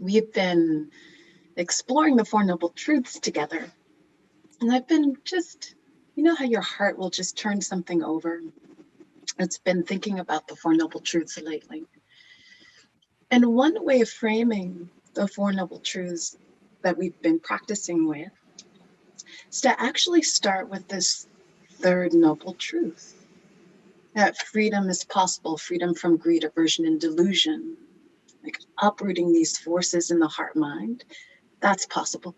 we've been exploring the Four Noble Truths together. And I've been just, you know how your heart will just turn something over? It's been thinking about the Four Noble Truths lately. And one way of framing the Four Noble Truths that we've been practicing with is to actually start with this third noble truth, that freedom is possible, freedom from greed, aversion, and delusion, like uprooting these forces in the heart mind, that's possible.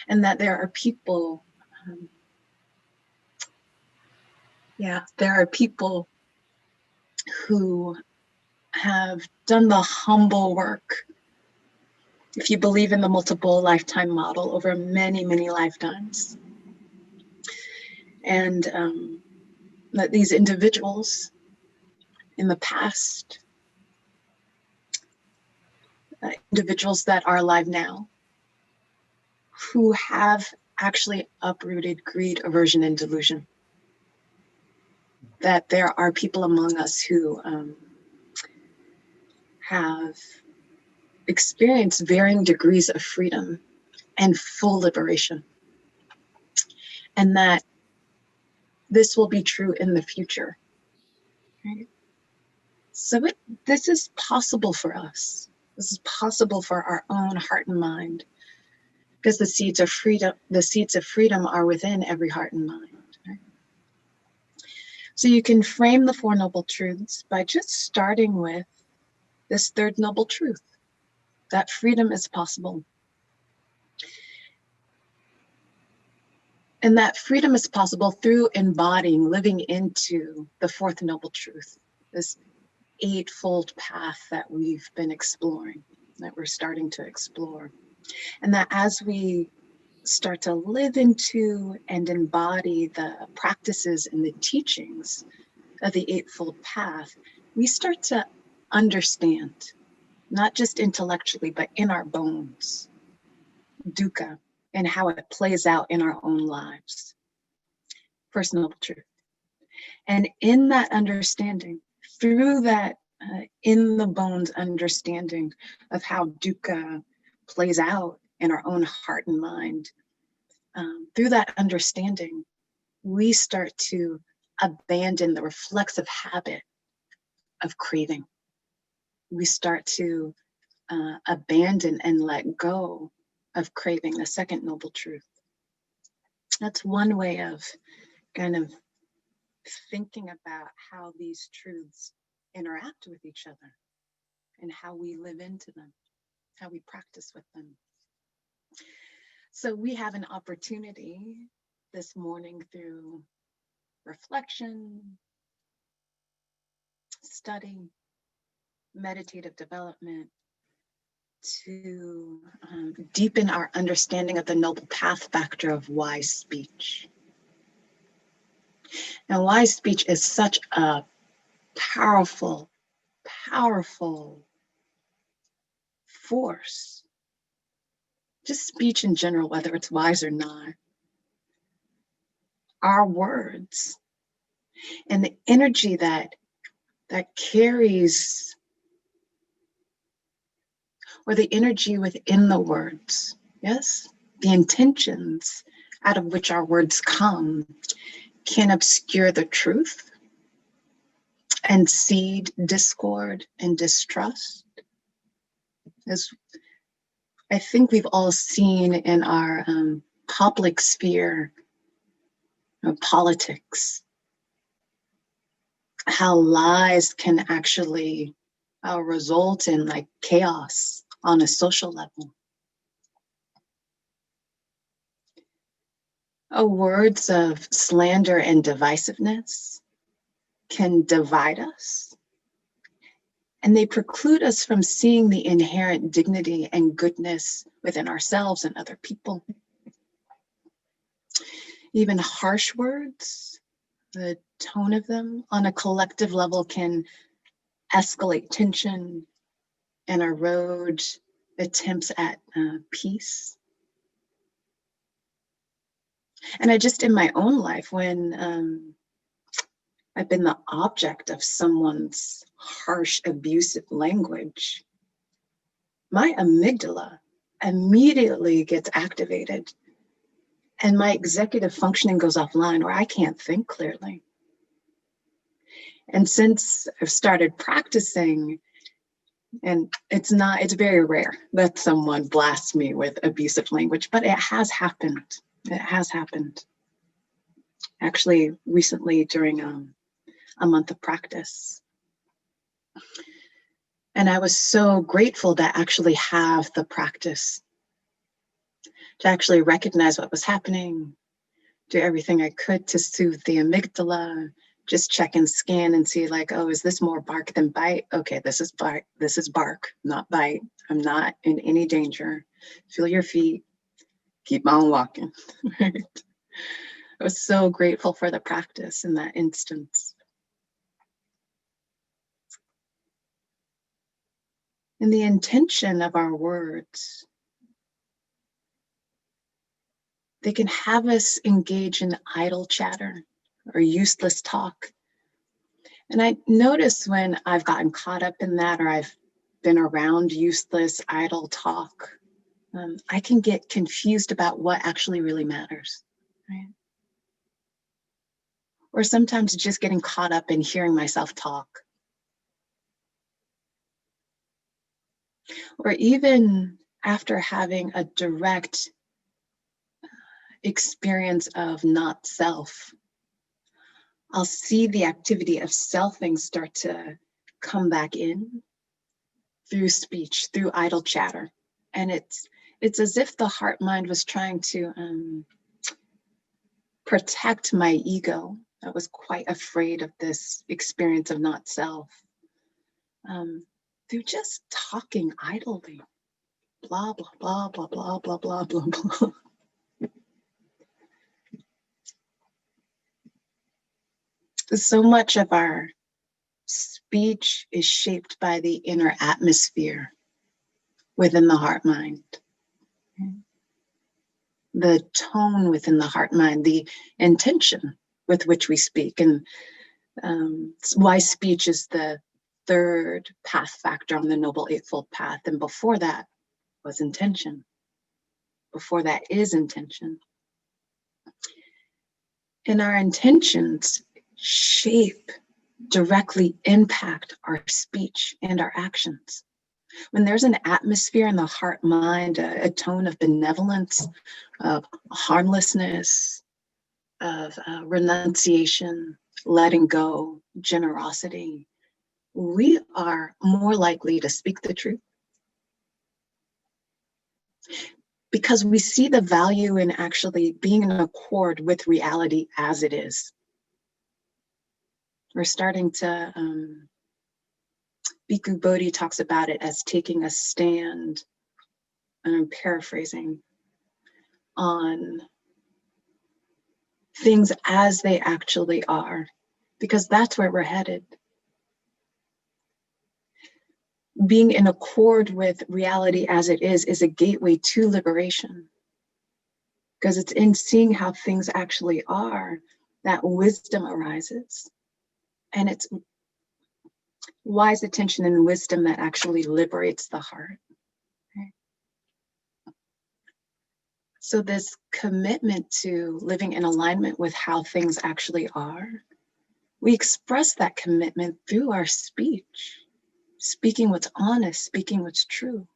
And that there are people, there are people who have done the humble work, if you believe in the multiple lifetime model, over many, many lifetimes. And that these individuals in the past, individuals that are alive now, who have actually uprooted greed, aversion, and delusion. That there are people among us who have experienced varying degrees of freedom and full liberation. And that this will be true in the future. Right? So this is possible for us. This is possible for our own heart and mind, because the seeds of freedom are within every heart and mind. Right? So you can frame the Four Noble Truths by just starting with this third noble truth, that freedom is possible. And that freedom is possible through embodying, living into the fourth noble truth, this eightfold path that we've been exploring, that we're starting to explore. And that as we start to live into and embody the practices and the teachings of the Eightfold Path, we start to understand, not just intellectually, but in our bones, dukkha, and how it plays out in our own lives. First noble truth. And in that understanding, through that in the bones understanding of how dukkha plays out in our own heart and mind, through that understanding, we start to abandon the reflexive habit of craving. We start to abandon and let go of craving, the second noble truth. That's one way of kind of thinking about how these truths interact with each other and how we live into them, how we practice with them. So we have an opportunity this morning through reflection, study, meditative development, to deepen our understanding of the noble path factor of wise speech. Now, wise speech is such a powerful, powerful force. Just speech in general, whether it's wise or not. Our words and the energy that carries, or the energy within the words, yes? The intentions out of which our words come can obscure the truth and seed discord and distrust. As I think we've all seen in our public sphere of politics, how lies can actually result in like chaos on a social level. Words of slander and divisiveness can divide us, and they preclude us from seeing the inherent dignity and goodness within ourselves and other people. Even harsh words, the tone of them on a collective level can escalate tension and erode attempts at peace. And I just, in my own life, when I've been the object of someone's harsh, abusive language, my amygdala immediately gets activated and my executive functioning goes offline, or I can't think clearly. And since I've started practicing, and it's very rare that someone blasts me with abusive language, but it has happened. It has happened. Actually, recently during a month of practice. And I was so grateful to actually have the practice, to actually recognize what was happening, do everything I could to soothe the amygdala, just check and scan and see like, oh, is this more bark than bite? Okay, this is bark, not bite. I'm not in any danger. Feel your feet, keep on walking. Right? I was so grateful for the practice in that instance. And the intention of our words, they can have us engage in idle chatter or useless talk. And I notice when I've gotten caught up in that, or I've been around useless, idle talk, I can get confused about what actually really matters, right? Or sometimes just getting caught up in hearing myself talk. Or even after having a direct experience of not self, I'll see the activity of selfing start to come back in through speech, through idle chatter. And it's as if the heart mind was trying to protect my ego. I was quite afraid of this experience of not self. Through just talking idly, blah, blah, blah, blah, blah, blah, blah, blah, blah. So much of our speech is shaped by the inner atmosphere within the heart mind. The tone within the heart mind, the intention with which we speak. And why speech is the third path factor on the Noble Eightfold Path. And before that was intention. Before that is intention. And our intentions shape, directly impact our speech and our actions. When there's an atmosphere in the heart mind, a tone of benevolence, of harmlessness, of renunciation, letting go, generosity, we are more likely to speak the truth. Because we see the value in actually being in accord with reality as it is. We're starting to, Bhikkhu Bodhi talks about it as taking a stand, and I'm paraphrasing, on things as they actually are, because that's where we're headed. Being in accord with reality as it is a gateway to liberation. Because it's in seeing how things actually are that wisdom arises. And it's wise attention and wisdom that actually liberates the heart. Okay? So this commitment to living in alignment with how things actually are, we express that commitment through our speech, speaking what's honest, speaking what's true.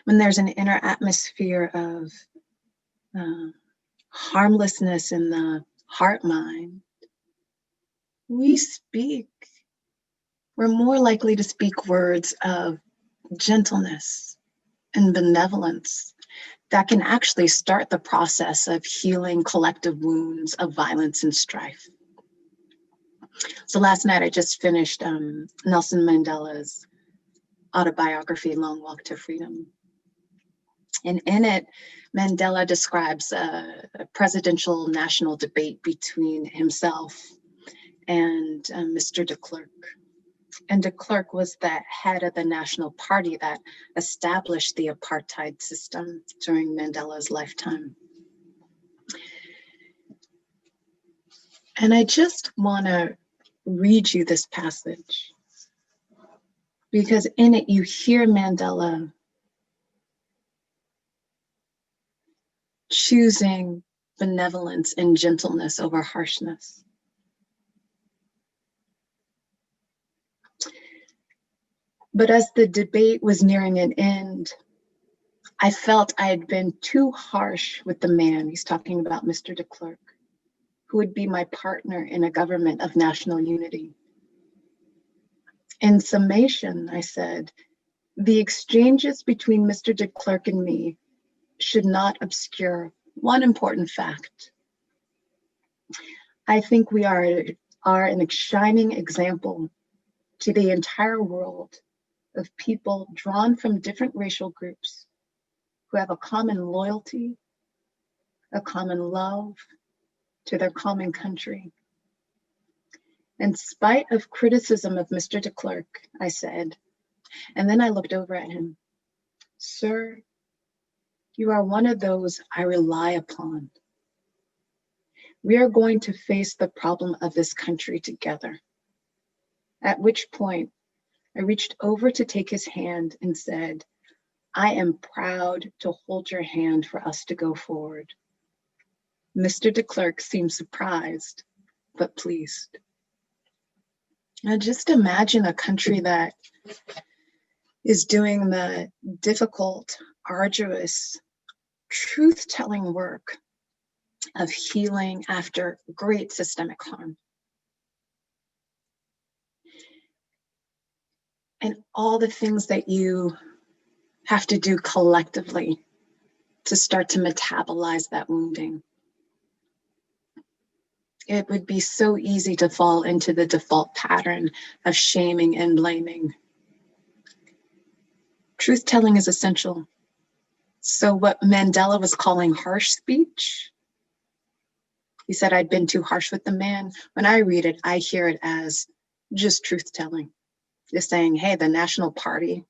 When there's an inner atmosphere of harmlessness in the heart mind, we speak. We're more likely to speak words of gentleness and benevolence that can actually start the process of healing collective wounds of violence and strife. So last night I just finished Nelson Mandela's autobiography, Long Walk to Freedom. And in it, Mandela describes a presidential national debate between himself and Mr. de Klerk. And de Klerk was the head of the National Party that established the apartheid system during Mandela's lifetime. And I just want to read you this passage. because in it you hear Mandela choosing benevolence and gentleness over harshness. But as the debate was nearing an end, I felt I had been too harsh with the man, he's talking about Mr. de Klerk, who would be my partner in a government of national unity. In summation, I said, the exchanges between Mr. de Klerk and me should not obscure one important fact. I think we are a shining example to the entire world of people drawn from different racial groups who have a common loyalty, a common love to their common country. In spite of criticism of Mr. de Klerk, I said, and then I looked over at him, "Sir, you are one of those I rely upon. We are going to face the problem of this country together." At which point, I reached over to take his hand and said, "I am proud to hold your hand for us to go forward." Mr. de Klerk seemed surprised, but pleased. Now just imagine a country that is doing the difficult, arduous, truth-telling work of healing after great systemic harm. And all the things that you have to do collectively to start to metabolize that wounding. It would be so easy to fall into the default pattern of shaming and blaming. Truth-telling is essential. So what Mandela was calling harsh speech, he said, I'd been too harsh with the man. When I read it, I hear it as just truth-telling. Just saying, hey, the National Party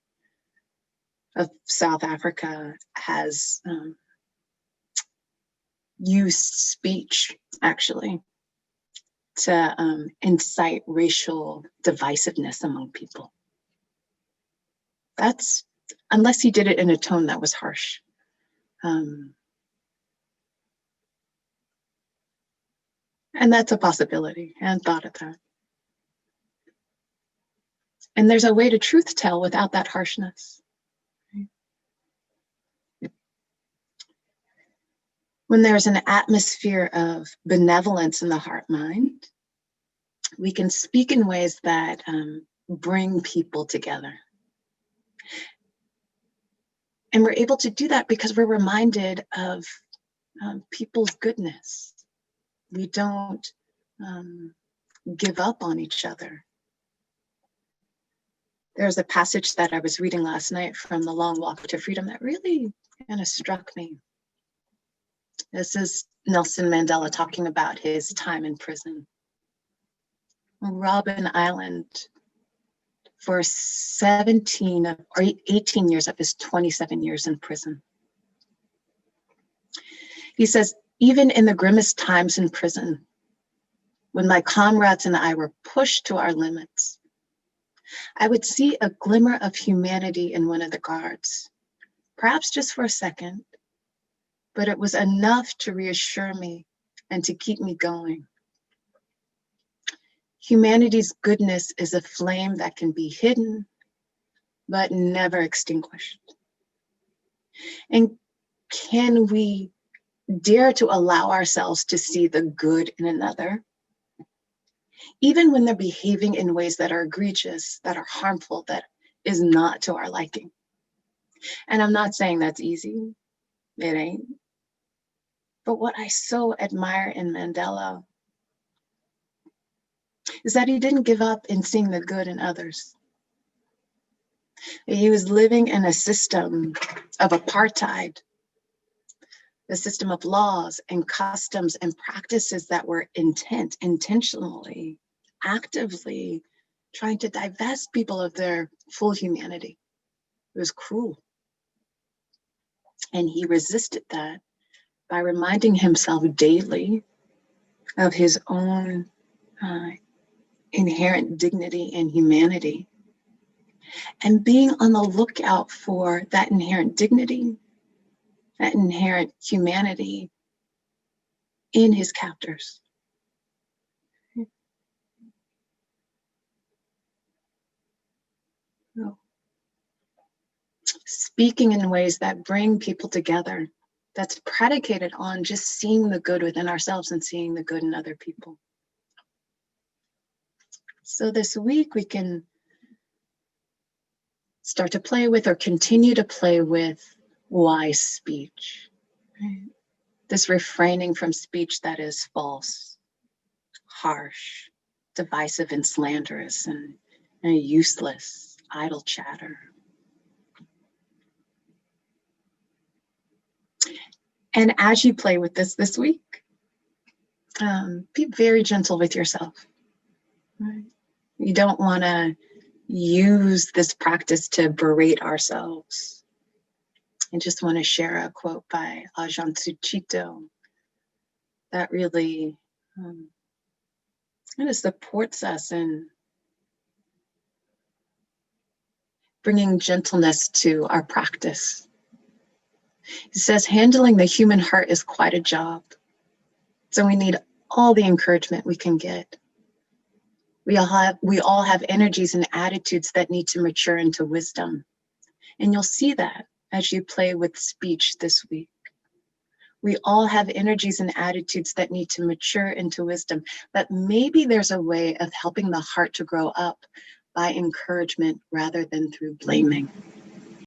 of South Africa has used speech, actually, to incite racial divisiveness among people. That's, unless he did it in a tone that was harsh. And that's a possibility. I hadn't thought of that. And there's a way to truth tell without that harshness. When there's an atmosphere of benevolence in the heart mind, we can speak in ways that bring people together. And we're able to do that because we're reminded of people's goodness. We don't give up on each other. There's a passage that I was reading last night from The Long Walk to Freedom that really kind of struck me. This is Nelson Mandela talking about his time in prison. Robben Island, for 17 or 18 years of his 27 years in prison. He says, even in the grimmest times in prison, when my comrades and I were pushed to our limits, I would see a glimmer of humanity in one of the guards, perhaps just for a second, but it was enough to reassure me and to keep me going. Humanity's goodness is a flame that can be hidden, but never extinguished. And can we dare to allow ourselves to see the good in another, even when they're behaving in ways that are egregious, that are harmful, that is not to our liking? And I'm not saying that's easy, it ain't. But what I so admire in Mandela is that he didn't give up in seeing the good in others. He was living in a system of apartheid, a system of laws and customs and practices that were intentionally, actively trying to divest people of their full humanity. It was cruel. And he resisted that by reminding himself daily of his own inherent dignity and humanity, and being on the lookout for that inherent dignity, that inherent humanity in his captors. Speaking in ways that bring people together, that's predicated on just seeing the good within ourselves and seeing the good in other people. So this week we can start to play with or continue to play with wise speech. Right? This refraining from speech that is false, harsh, divisive and slanderous, and useless, idle chatter. And as you play with this week, be very gentle with yourself. Right? You don't want to use this practice to berate ourselves. I just want to share a quote by Ajahn Sucitto that really kind of supports us in bringing gentleness to our practice. He says, handling the human heart is quite a job. So we need all the encouragement we can get. We all have energies and attitudes that need to mature into wisdom. And you'll see that as you play with speech this week. We all have energies and attitudes that need to mature into wisdom, but maybe there's a way of helping the heart to grow up by encouragement rather than through blaming.